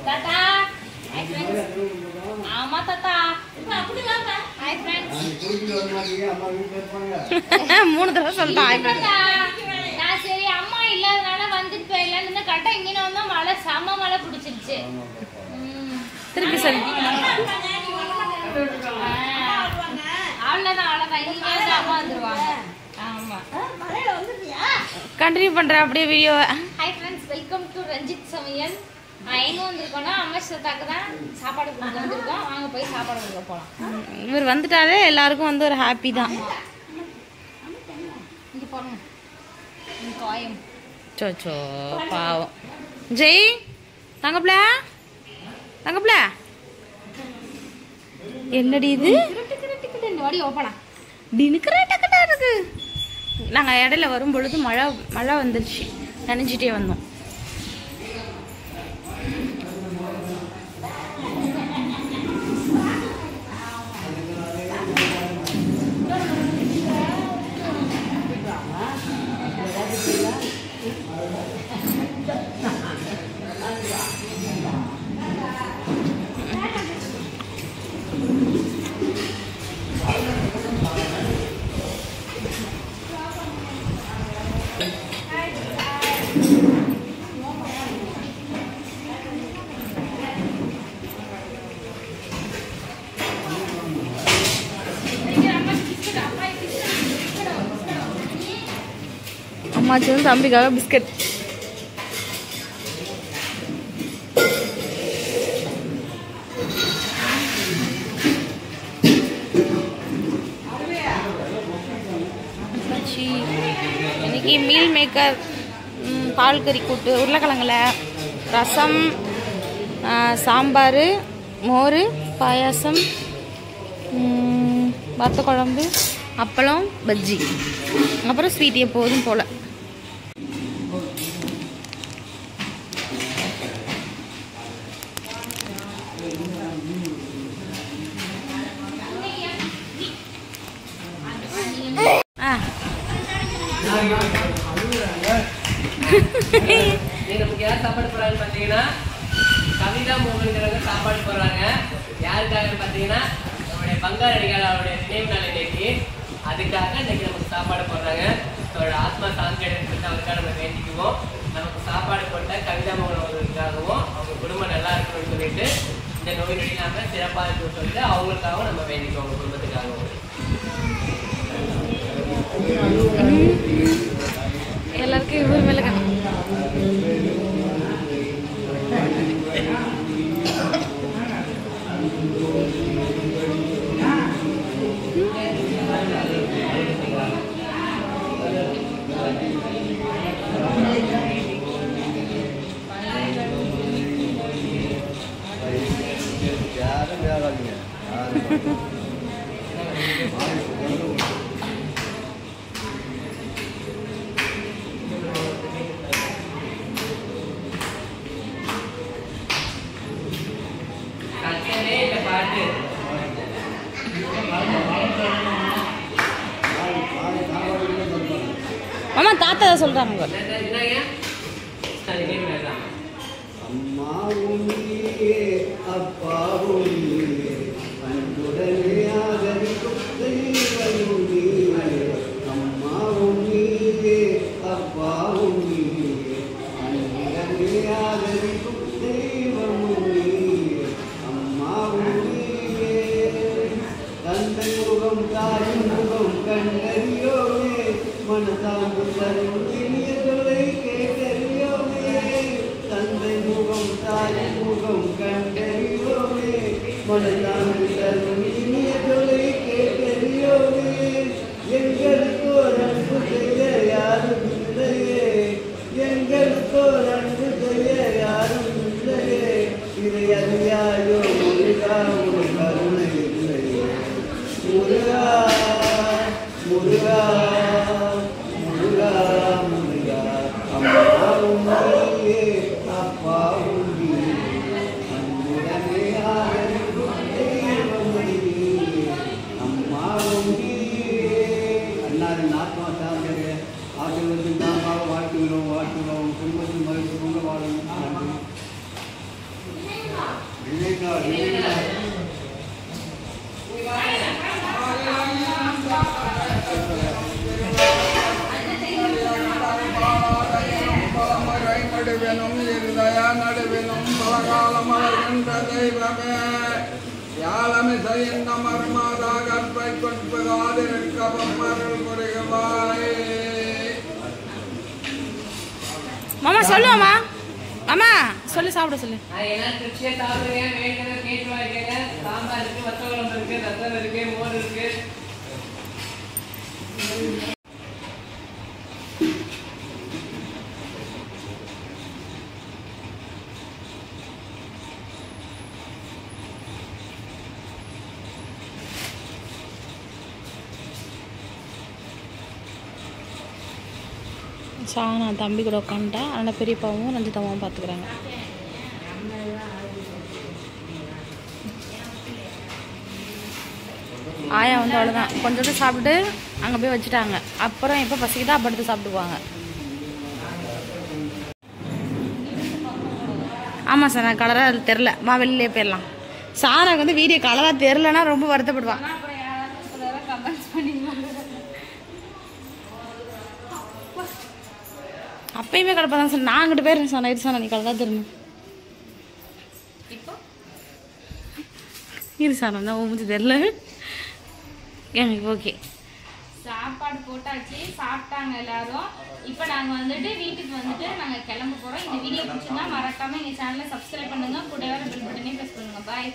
தாத்தா hi friends ஆமா தாத்தா அப்படி வாங்க ஹாய் फ्रेंड्स மூணு தடவை சொல்றேன் ஹாய் फ्रेंड्स நான் சரி அம்மா இல்லாதனால வந்துட்டு போயிடலாம்னு கரெக்டா இங்க வந்தா மழை செம மழை பிடிச்சிருச்சு திருப்பி சொல்லு அவ்வளவுதான் இனிமேல் அம்மா வந்துருவாங்க ஆமா மழையில வந்துட்டியா கண்டினியூ பண்றேன் அப்படியே video hi friends welcome to Ranjith சமையல் எங்க வந்திருக்கோம்னா அம்மாச்சாக்கு தான் சாப்பாடு கொடுக்க வந்திருக்கோம் வாங்க போய் சாப்பாடு கொடுக்க போலாம் இவர் வந்துட்டாலே எல்லாருக்கும் வந்து ஒரு ஹாப்பி தான் இங்க போறோம் காயம் சோச்சோ பாவம் ஜெய் தங்கப்ள என்னடி இது வாடி ஓப்பனா டினுக்கரட்டக்கட்டா இருக்கு நாங்கள் இடையில வரும் பொழுது மழை வந்துருச்சு நனைஞ்சிட்டே வந்தோம் அம்மாச்சி வந்து தம்பிக்காக பிஸ்கட் இன்னைக்கு மீல் மேக்கர் பால் கறி கூட்டு உருளைக்கிழங்குல ரசம் சாம்பார் மோர் பாயாசம் வத்த குழம்பு அப்பளம் பஜ்ஜி அப்புறம் ஸ்வீட் எப்போதும் போல் நமக்கு யார் சாப்பாடு போறாங்கன்னு பார்த்தீங்கன்னா கவிதா மோகன்கிறவங்க சாப்பாடு போடுறாங்க. யாருக்காக பார்த்தீங்கன்னா நம்மளுடைய பங்காரு அடிகால அவருடைய நினைவு நாள் இன்னைக்கு, அதுக்காக இன்னைக்கு நமக்கு சாப்பாடு போடுறாங்க. அவரோட ஆத்மா சாந்தி சொல்லிட்டு அவருக்காக நம்ம வேண்டிக்குவோம். நமக்கு சாப்பாடு போட்ட கவிதா மோகன் அவர்களுக்காகவும் அவங்க குடும்பம் நல்லா இருக்கணும்னு சொல்லிட்டு இந்த நோய் நொடி இல்லாமல் சிறப்பாக இருக்குன்னு சொல்லிட்டு அவங்களுக்காகவும் நம்ம வேண்டிக்குவோம், அவங்க குடும்பத்துக்காகவும். எல்லாருக்கும் இவர் மேல மாமா தாத்தா சொல்றாங்க. அம்மாவும் நீயே அப்பாவும் நீயே அன்புடனே ஆதரிக்கும் தெய்வமும் நீயே. அம்மாவும் நீயே அப்பாவும் நீயே அன்புடனே ஆதரிக்கும் தெய்வமும் நீயே. அம்மாவும் நீயே தந்தை முகம் தாயின் முகம் கண்டறியோமே மனதாங்கு தரும் இனிய தொலை கேட்டறியோமே. தந்தை முகம் தாயின் முகம் கண்டறியோமே மனதாங்கு தரும் இனிய தொலை கேட்டறியோமே. எங்களுக்கோர் அன்பு செய்ய யாரும் இல்லையே, எங்களுக்கோர் அன்பு செய்ய யாரும் இல்லையே. இதை அறியாயோ முருகா ஒரு கருணை இல்லையே. முருகா முருகா முருகா முருகா அம்மாவும் நீயே அப்பாவும் நீயே அன்புடனே ஆதரிக்கும் தெய்வமும் நடுவெனும் இருதய நடுவெனும் பலகாலமலர்கின்ற தெய்வமே யாழமிசை இந்த மர்மாதா கற்பை கொட்பதாதிருக்கவும் அருள் புரிகுவாய். மாமா சொல்லுவாமா மாமா சொல்லு சாப்பிட சொல்லு. எல்லாரும் திருச்சியா சாப்பிடுங்க, வேணுங்க கேட்டு வாங்கிக்கங்க. சாம்பார் இருக்கு, வத்த குழம்பு இருக்கு, ரசம் இருக்கு, மோர் இருக்கு. நான் தம்பி கூட உட்காந்துட்டேன். அதனால் பெரியப்பாவும் ரஞ்சிதாவும் பார்த்துக்குறாங்க. ஆயா வந்து அவ்வளோதான் கொஞ்சம் சாப்பிட்டு அங்கே போய் வச்சுட்டாங்க. அப்புறம் எப்போ பசிக்குதோ அப்போ எடுத்து சாப்பிட்டுக்குவாங்க. ஆமாம் சார், நான் கலராக தெரில. வெளிலே போயிடலாம். சாராக்கு வந்து வீடியோ கலராக தெரிலன்னா ரொம்ப வருத்தப்படுவான். அப்பயுமே கிடப்பா தான் சார். நான் அங்கிட்டு போயிருந்தேன் சார். நைட்டு சார் நீ கலராக தெரியும் இரு சார். நான் உங்களுக்கு தெரில எனக்கு. ஓகே, சாப்பாடு போட்டாச்சு, சாப்பிட்டாங்க எல்லாரும். இப்போ நாங்கள் வந்துட்டு வீட்டுக்கு வந்துட்டு நாங்கள் கிளம்ப போகிறோம். இந்த வீடியோ பிடிச்சிருந்தா மறக்காமல் எங்கள் சேனலை சப்ஸ்கிரைப் பண்ணுங்கள். கூட வர பெல் பட்டனே ப்ரெஸ் பண்ணுங்கள். பாய்.